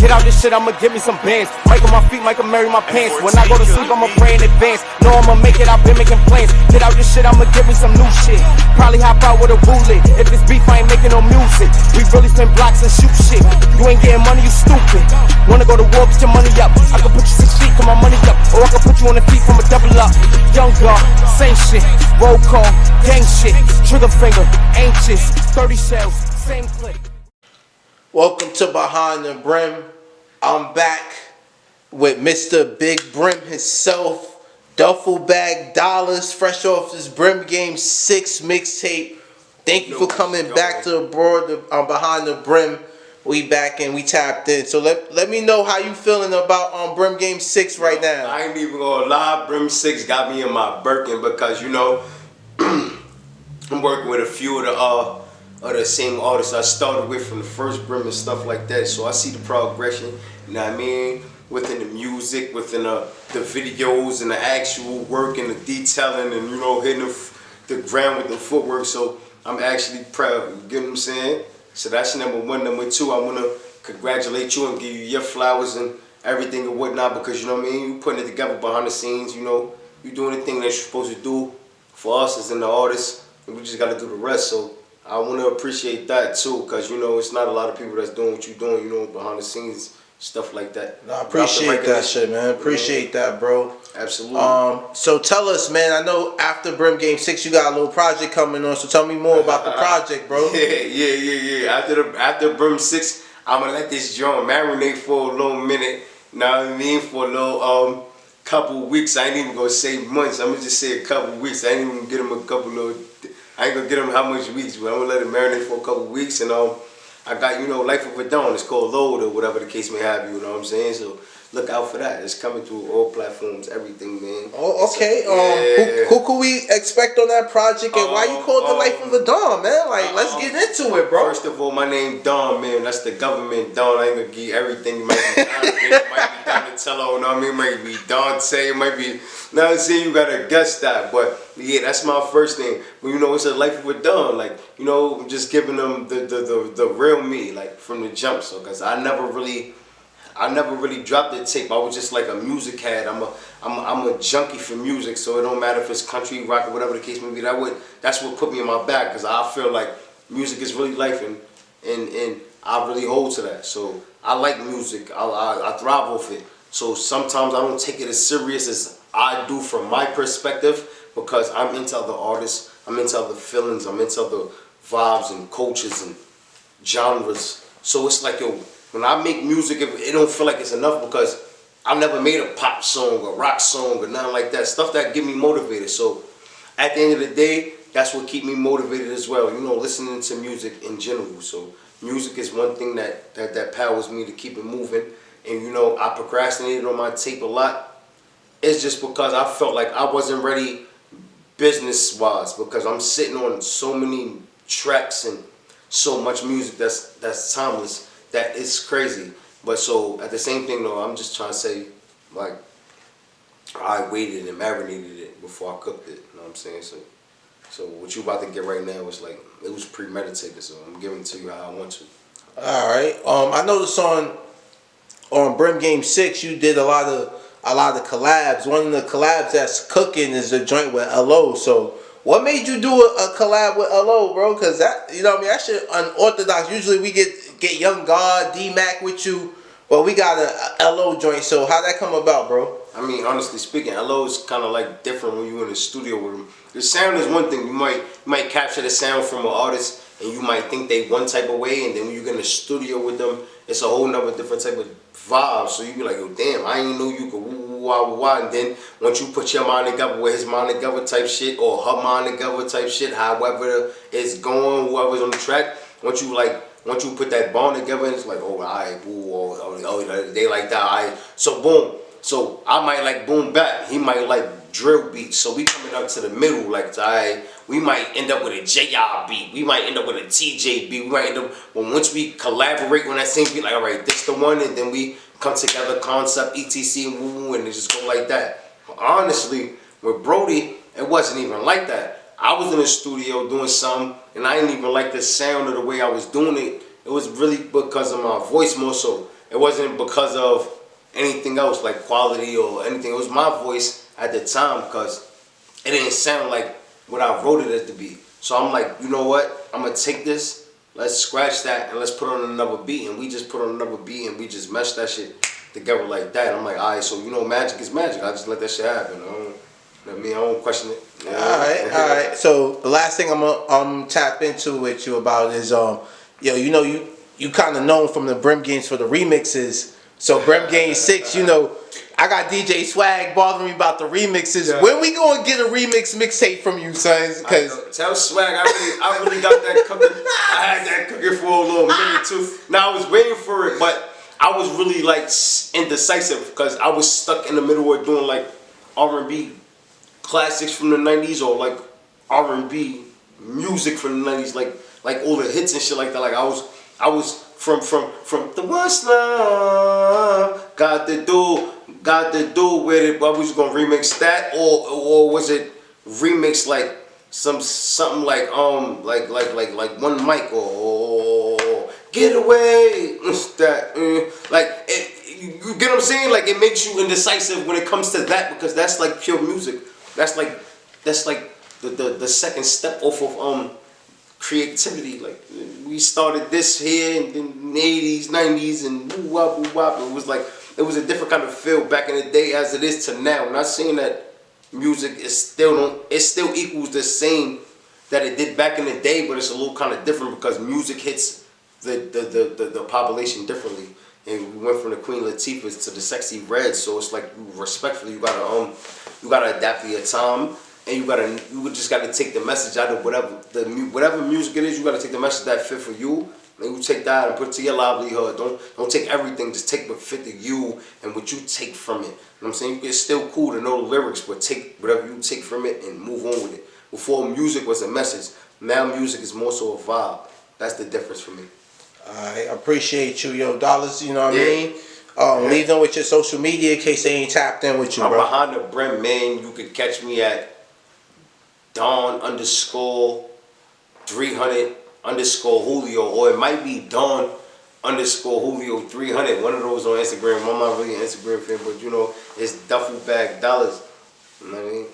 Get out this shit, I'ma give me some bands. Mic on my feet, mic marry my pants. When I go to sleep, I'ma pray in advance. Know I'ma make it, I've been making plans. Get out this shit, I'ma give me some new shit. Probably hop out with a bullet. If it's beef, I ain't making no music. We really spin blocks and shoot shit. You ain't getting money, you stupid. Wanna go to war, get your money up. I can put you 6 feet, get my money up. Or I can put you on the feet from a double up. Young girl, same shit. Roll call, gang shit. Trigger finger, anxious. 30 shells, same clip. Welcome to Behind the Brim. I'm back with Mr. Big Brim himself, Duffle Bag Dollazz, fresh off this Brim Game 6 mixtape. Thank you for coming back to Behind the Brim. We back and we tapped in. So let me know how you feeling about Brim Game 6 right now. I ain't even gonna lie, Brim 6 got me in my Birkin because, you know, I'm working with a few of the same artists I started with from the first Brim and stuff like that. So I see the progression, you know what I mean, within the music, within the videos and the actual work and the detailing and, you know, hitting the ground with the footwork. So I'm actually proud, you get what I'm saying? So that's number one. Number two, I want to congratulate you and give you your flowers and everything and whatnot because, you know what I mean, you putting it together behind the scenes, you know, you doing the thing that you're supposed to do for us as in the artists, and we just got to do the rest. So I want to appreciate that too, because, you know, it's not a lot of people that's doing what you're doing, you know, behind the scenes, stuff like that. No, I appreciate that shit, man. Appreciate that, bro. Absolutely. So tell us, man, I know after Brim Game 6 you got a little project coming on, so tell me more about the project, bro. Yeah. After Brim 6, I'm going to let this joint marinate for a little minute, you know what I mean, for a little couple weeks. I ain't even going to say months, I'm going to just say a couple weeks. I ain't even get him a couple of... I ain't gonna get them how much weeks, but I'm gonna let it marinate for a couple weeks. And I got, you know, Life of a Dawn. It's called Load or whatever the case may have, you know what I'm saying? So look out for that. It's coming through all platforms, everything, man. Oh, okay. Yeah. Who could we expect on that project, and why you call it the Life of a Dawn, man? Like, let's get into it, bro. First of all, my name Dawn, man. That's the government Dawn. I ain't gonna give everything. You might be Donatello, you know what I mean? It might be Dante, it might be. Now I'm saying you gotta guess that, but yeah, that's my first name. But you know, it's a Life of a Dawn. Like, you know, I'm just giving them the real me, like from the jump. So, cause I never really dropped the tape. I was just like a music head. I'm a junkie for music. So it don't matter if it's country, rock, or whatever the case may be. That's what put me in my bag. Cause I feel like music is really life, and I really hold to that. So I like music. I thrive off it. So sometimes I don't take it as serious as I do from my perspective, because I'm into other artists, I'm into other feelings, I'm into other vibes and cultures and genres. So it's like, yo, when I make music, it don't feel like it's enough, because I've never made a pop song or rock song or nothing like that. Stuff that get me motivated. So at the end of the day, that's what keep me motivated as well. You know, listening to music in general. So music is one thing that powers me to keep it moving. And you know, I procrastinated on my tape a lot. It's just because I felt like I wasn't ready business-wise, because I'm sitting on so many tracks and so much music that's timeless that it's crazy. But so at the same thing though, I'm just trying to say, like, I waited and marinated it before I cooked it. You know what I'm saying? So what you about to get right now is like, it was premeditated. So I'm giving it to you how I want to. All right. I noticed on Brim Game 6 you did a lot of collabs. One of the collabs that's cooking is the joint with LO. So what made you do a collab with LO, bro? Cause that, you know what I mean, that shit unorthodox. Usually we get Young God, D-Mac with you, but we got a LO joint. So how'd that come about, bro? I mean, honestly speaking, LO is kind of like different when you're in the studio with him. The sound is one thing. You might capture the sound from an artist and you might think they one type of way, and then when you get in the studio with them, it's a whole nother different type of vibe. So you be like, yo, damn, I ain't know you could woo. And then once you put your mind together with his mind together type shit, or her mind together type shit, however it's going, whoever's on the track, once you put that bond together, and it's like, oh, alright, boo, oh, they like that, alright. So boom. So I might like boom bap, he might like drill beats. So we coming up to the middle, like, alright, we might end up with a JR beat, we might end up with a TJ beat, we might end up, but once we collaborate on that same beat, like, alright, this the one, and then we come together, concept, etc, and woo, and it just go like that. But honestly, with Brody, it wasn't even like that. I was in the studio doing something, and I didn't even like the sound of the way I was doing it. It was really because of my voice more so. It wasn't because of anything else like quality or anything. It was my voice at the time because it didn't sound like what I wrote it as to be. So I'm like, you know what? I'm gonna take this, let's scratch that, and let's put on another beat. And we just put on another beat, and we just meshed that shit together like that. And I'm like, all right, so you know, magic is magic. I just let that shit happen. You know what I mean? I don't question it. You know? All right. So the last thing I'm gonna tap into with you about is you know, you kind of known from the Brim games for the remixes. So Brim Game 6, you know, I got DJ Swag bothering me about the remixes. Yeah. When we gonna get a remix mixtape from you, sons? Cause tell Swag I really got that cooking. I had that cooking for a little minute too. Now I was waiting for it, but I was really like indecisive because I was stuck in the middle of doing like R&B classics from the 90s or like R&B music from the 90s, like all the hits and shit like that. Like I was from the West Love, got the do with it, but we was gonna remix that or was it remix like something like one mic or get away that like it, you get what I'm saying? Like it makes you indecisive when it comes to that because that's like pure music. That's like the second step off of creativity. Like we started this here in the 80s, 90s, and woo wop woo wop. It was a different kind of feel back in the day as it is to now. I'm not saying that music is it still equals the same that it did back in the day, but it's a little kind of different because music hits the population differently. And we went from the Queen Latifahs to the Sexy Reds, so it's like respectfully you gotta adapt to your time. And you just gotta take the message out of whatever music it is. You gotta take the message that fit for you, and you take that and put it to your livelihood. Don't take everything. Just take what fit to you and what you take from it. You know what I'm saying? It's still cool to know the lyrics, but take whatever you take from it and move on with it. Before music was a message, now music is more so a vibe. That's the difference for me. I appreciate you, yo, Dollazz. You know what I mean? Leave them with your social media in case they ain't tapped in with you, I'm bro. behind the brim, man. You could catch me at Don _300 _Julio, or it might be Don _Julio 300. One of those on Instagram. I'm not really an Instagram fan, but you know, it's Duffle Bag Dollazz. You know what I mean?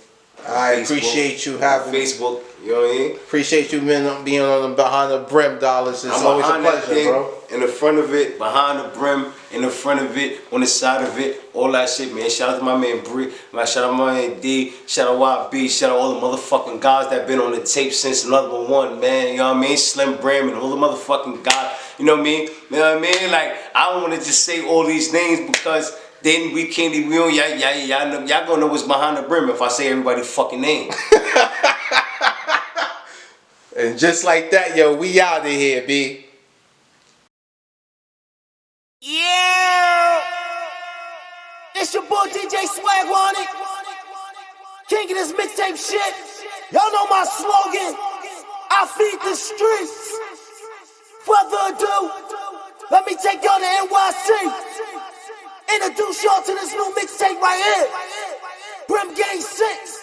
I appreciate you having Facebook. You know what I mean? Appreciate you being on the behind the brim, Dollazz. It's always a pleasure, bro. In the front of it, behind the brim, in the front of it, on the side of it, all that shit, man. Shout out to my man Bri, shout out to my man D, shout out YB, shout out all the motherfucking guys that been on the tape since number one, man. You know what I mean? Slim Brim and all the motherfucking guys. You know what I mean? You know what I mean? Like, I don't want to just say all these names because then we can't even, y'all gonna know what's behind the brim if I say everybody's fucking name. And just like that, yo, we out of here, B. Yeah! It's your boy DJ Swag on it. King of this mixtape shit. Y'all know my slogan. I feed the streets. Further ado, let me take y'all to NYC. Introduce y'all to this new mixtape right here. Brim Game 6.